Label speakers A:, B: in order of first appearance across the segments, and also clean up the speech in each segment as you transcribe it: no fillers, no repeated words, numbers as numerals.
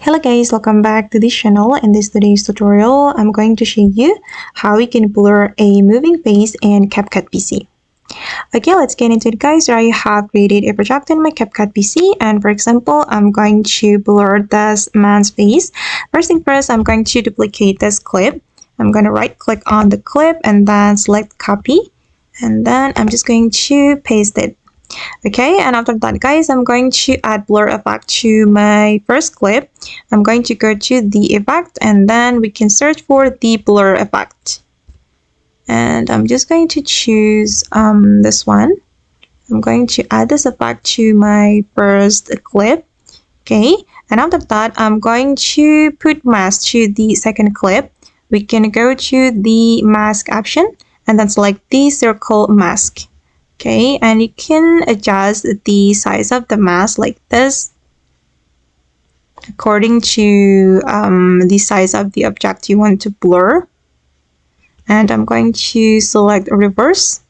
A: Hello guys, welcome back to this channel. In this today's tutorial, I'm going to show you how we can blur a moving face in CapCut PC. Okay, let's get into it guys. I have created a project in my CapCut PC, and for example, I'm going to blur this man's face. First thing first, I'm going to duplicate this clip. I'm going to right click on the clip and then select copy, and then I'm just going to paste it. Okay, and after that guys, I'm going to add blur effect to my first clip. I'm going to go to the effect and then we can search for the blur effect. And I'm just going to choose this one. I'm going to add this effect to my first clip. Okay, and after that, I'm going to put mask to the second clip. We can go to the mask option and then select the circle mask. Okay, and you can adjust the size of the mask like this according to the size of the object you want to blur. And I'm going to select reverse.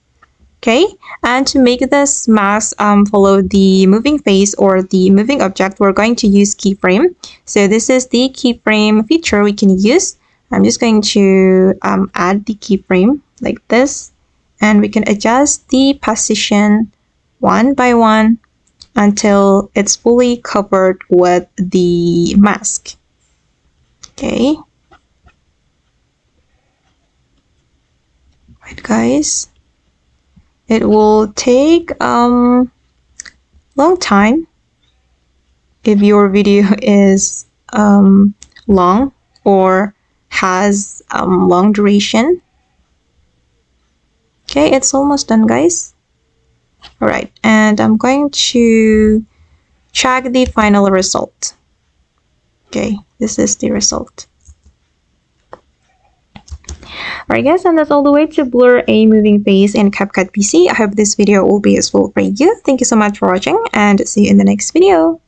A: Okay, and to make this mask follow the moving face or the moving object, we're going to use keyframe. So this is the keyframe feature we can use. I'm just going to add the keyframe like this. And we can adjust the position one by one until it's fully covered with the mask. Okay. Right guys. It will take long time if your video is long or has long duration. Okay, it's almost done guys. Alright, and I'm going to check the final result. Okay, this is the result. Alright guys, and that's all the way to blur a moving face in CapCut PC. I hope this video will be useful for you. Thank you so much for watching and see you in the next video.